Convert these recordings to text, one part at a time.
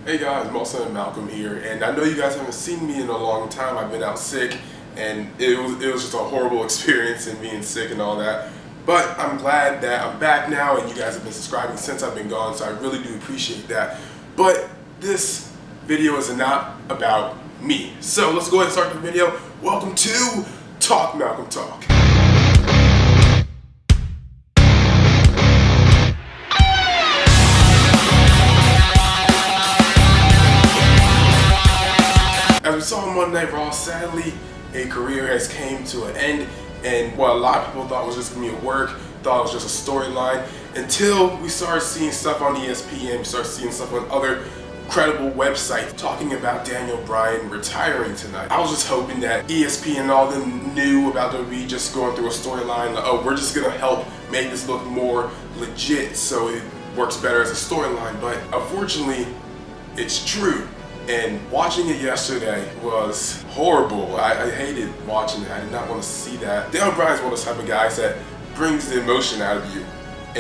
Hey guys, MuscleManMalcolm here, and I know you guys haven't seen me in a long time. I've been out sick, and it was just a horrible experience in being sick and all that. But I'm glad that I'm back now, and you guys have been subscribing since I've been gone, so I really do appreciate that. But this video is not about me. So let's go ahead and start the video. Welcome to Talk Malcolm Talk. As we saw on Monday Night Raw, sadly, a career has came to an end, and what a lot of people thought was just gonna be a work, thought it was just a storyline, until we started seeing stuff on ESPN, we started seeing stuff on other credible websites talking about Daniel Bryan retiring tonight. I was just hoping that ESPN and all them knew about WWE just going through a storyline, like, oh, we're just gonna help make this look more legit so it works better as a storyline, but unfortunately, it's true. And watching it yesterday was horrible. I hated watching it. I did not want to see that. Daniel Bryan's one of those type of guys that brings the emotion out of you.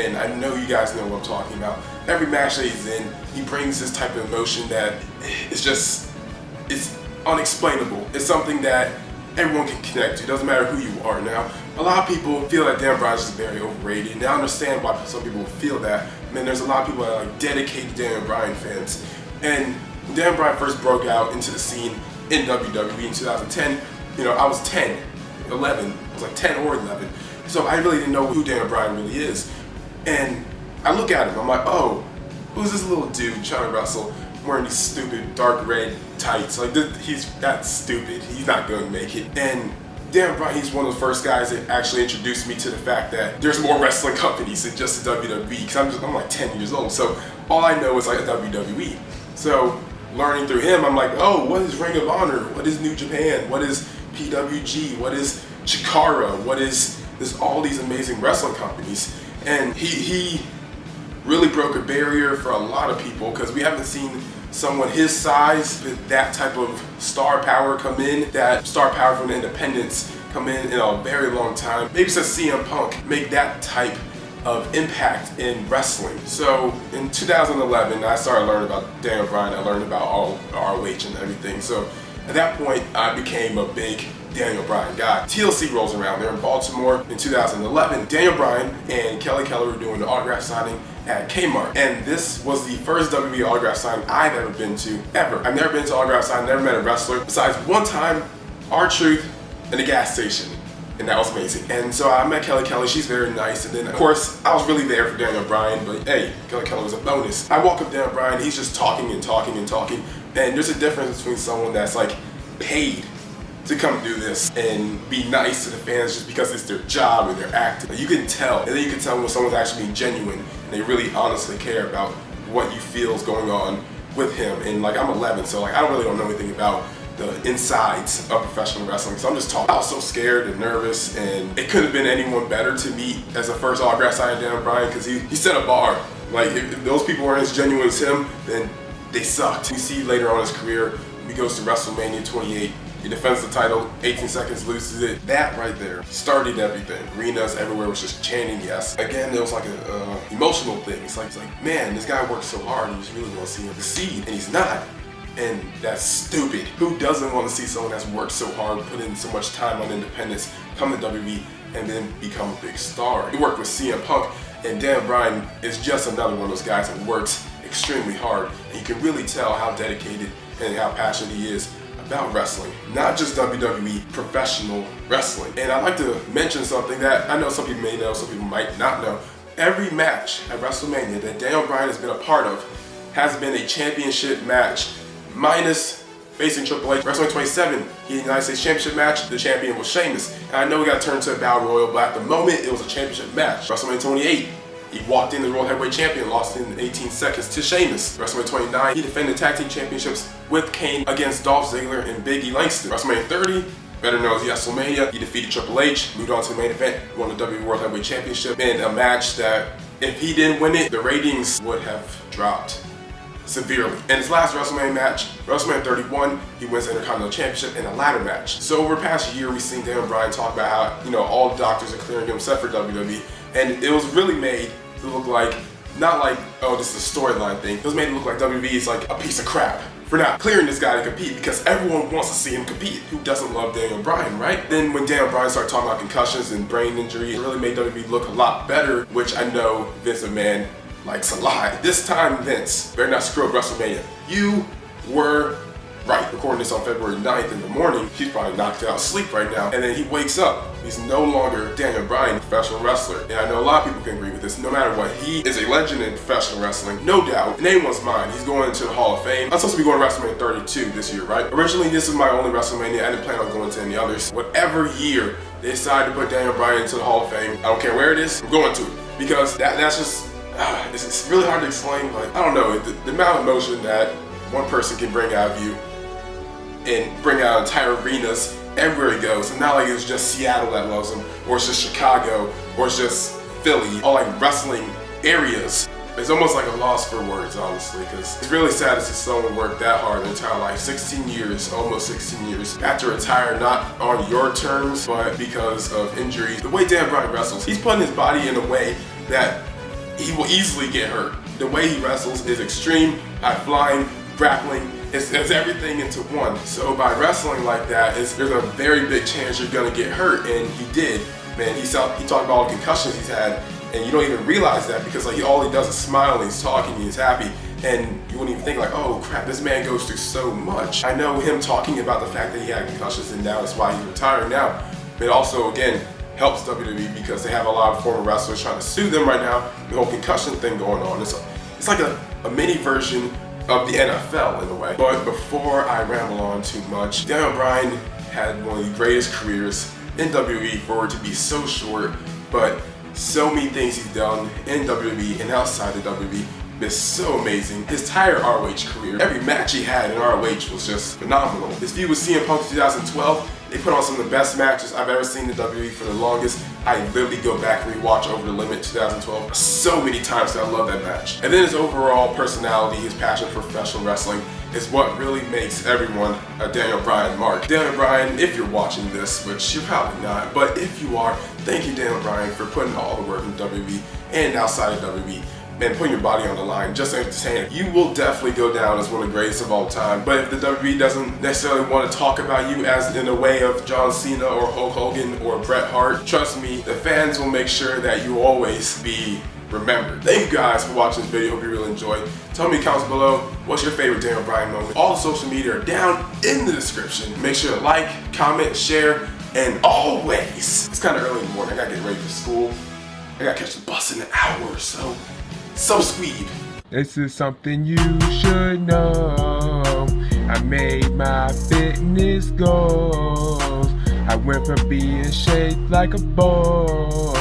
And I know you guys know what I'm talking about. Every match that he's in, he brings this type of emotion that it's unexplainable. It's something that everyone can connect to. It doesn't matter who you are. Now, a lot of people feel that Daniel Bryan is very overrated. And I understand why some people feel that. I mean, there's a lot of people that are like dedicated Daniel Bryan fans. And when Daniel Bryan first broke out into the scene in WWE in 2010, you know, I was 10, 11, I was like 10 or 11, so I really didn't know who Daniel Bryan really is. And I look at him, I'm like, oh, who's this little dude trying to wrestle wearing these stupid dark red tights? Like, he's that stupid, he's not going to make it. And Daniel Bryan, he's one of the first guys that actually introduced me to the fact that there's more wrestling companies than just the WWE, because I'm like 10 years old, so all I know is like a WWE. So learning through him, I'm like, oh, what is Ring of Honor? What is New Japan? What is PWG? What is Chikara? What is there's all these amazing wrestling companies? And he really broke a barrier for a lot of people, because we haven't seen someone his size with that type of star power come in, that star power from the independents come in a very long time. Maybe since CM Punk make that type of impact in wrestling. So in 2011, I started learning about Daniel Bryan. I learned about all ROH and everything. So at that point, I became a big Daniel Bryan guy. TLC rolls around there in Baltimore in 2011. Daniel Bryan and Kelly Keller were doing the autograph signing at Kmart. And this was the first WWE autograph signing I've ever been to, ever. I've never been to autograph signing, never met a wrestler. Besides one time, R-Truth in a gas station. And that was amazing. And so I met Kelly Kelly, she's very nice. And then of course, I was really there for Daniel Bryan, but hey, Kelly Kelly was a bonus. I walk up to Daniel Bryan, he's just talking and talking and talking. And there's a difference between someone that's like paid to come do this and be nice to the fans just because it's their job or they're acting. You can tell, and then you can tell when someone's actually being genuine and they really honestly care about what you feel is going on with him. And like, I'm 11, so like I don't know anything about the insides of professional wrestling, so I'm just talking. I was so scared and nervous, and it couldn't have been anyone better to meet as a first autograph signing Daniel Bryan, because he set a bar. Like, if those people weren't as genuine as him, then they sucked. We see later on in his career, he goes to WrestleMania 28, he defends the title, 18 seconds, loses it. That right there started everything. Arenas everywhere was just chanting yes. Again, there was like an emotional thing. It's like, man, this guy worked so hard, and you just really want to see him succeed, and he's not. And that's stupid. Who doesn't want to see someone that's worked so hard, put in so much time on independence, come to WWE, and then become a big star? He worked with CM Punk, and Daniel Bryan is just another one of those guys that works extremely hard. And you can really tell how dedicated and how passionate he is about wrestling. Not just WWE, professional wrestling. And I'd like to mention something that I know some people may know, some people might not know. Every match at WrestleMania that Daniel Bryan has been a part of has been a championship match, minus facing Triple H. WrestleMania 27, he had the United States Championship match, the champion was Sheamus. And I know we got turned to a Battle Royal, but at the moment, it was a championship match. WrestleMania 28, he walked in the World Heavyweight Champion, lost in 18 seconds to Sheamus. WrestleMania 29, he defended tag team championships with Kane against Dolph Ziggler and Big E Langston. WrestleMania 30, better known as WrestleMania, he defeated Triple H, moved on to the main event, won the WWE World Heavyweight Championship, in a match that, if he didn't win it, the ratings would have dropped severely. In his last WrestleMania match, WrestleMania 31, he wins the Intercontinental Championship in a ladder match. So over the past year, we've seen Daniel Bryan talk about how, you know, all the doctors are clearing him except for WWE, and it was really made to look like Not like, oh, this is a storyline thing. It was made it look like WWE is like a piece of crap for not clearing this guy to compete, because everyone wants to see him compete. Who doesn't love Daniel Bryan, right? Then when Daniel Bryan started talking about concussions and brain injury, it really made WWE look a lot better, which I know Vince McMahon likes a lot. This time, Vince, better not screw up WrestleMania. You were right. Recording this on February 9th in the morning, he's probably knocked out sleep right now, and then he wakes up. He's no longer Daniel Bryan, professional wrestler. And I know a lot of people can agree with this. No matter what, he is a legend in professional wrestling, no doubt. In anyone's mind, he's going into the Hall of Fame. I'm supposed to be going to WrestleMania 32 this year, right? Originally, this is my only WrestleMania. I didn't plan on going to any others. Whatever year they decide to put Daniel Bryan into the Hall of Fame, I don't care where it is, I'm going to it. Because that's just, it's really hard to explain. Like, I don't know, the amount of emotion that one person can bring out of you and bring out entire arenas everywhere he goes. And not like it's just Seattle that loves him, or it's just Chicago, or it's just Philly, all like wrestling areas. It's almost like a loss for words, honestly, because it's really sad to see someone work that hard their entire life, 16 years, almost 16 years, have to retire not on your terms, but because of injuries. The way Dan Bryan wrestles, he's putting his body in a way that he will easily get hurt. The way he wrestles is extreme, high flying, grappling. It's everything into one. So by wrestling like that, there's a very big chance you're gonna get hurt, and he did. Man, he talked about all the concussions he's had, and you don't even realize that, because like all he does is smile and he's talking and he's happy, and you wouldn't even think like, oh crap, this man goes through so much. I know him talking about the fact that he had concussions and now that's why he's retiring now, but it also again helps WWE because they have a lot of former wrestlers trying to sue them right now. The whole concussion thing going on. It's like a mini version of the NFL in a way. But before I ramble on too much, Daniel Bryan had one of the greatest careers in WWE for it to be so short, but so many things he's done in WWE and outside of WWE is so amazing. His entire ROH career, every match he had in ROH was just phenomenal. His feud with CM Punk in 2012, they put on some of the best matches I've ever seen in WWE for the longest. I literally go back and rewatch Over the Limit 2012 so many times that I love that match. And then his overall personality, his passion for professional wrestling is what really makes everyone a Daniel Bryan mark. Daniel Bryan, if you're watching this, which you're probably not, but if you are, thank you Daniel Bryan for putting all the work in WWE and outside of WWE. Man, putting your body on the line, just entertaining. You will definitely go down as one of the greatest of all time. But if the WWE doesn't necessarily want to talk about you as in a way of John Cena or Hulk Hogan or Bret Hart, trust me, the fans will make sure that you always be remembered. Thank you guys for watching this video. Hope you really enjoyed. Tell me in the comments below, what's your favorite Daniel Bryan moment? All the social media are down in the description. Make sure to like, comment, share, and always, it's kind of early in the morning. I gotta get ready for school. I gotta catch the bus in an hour or so. So sweet. This is something you should know. I made my fitness goals. I went from being shaped like a ball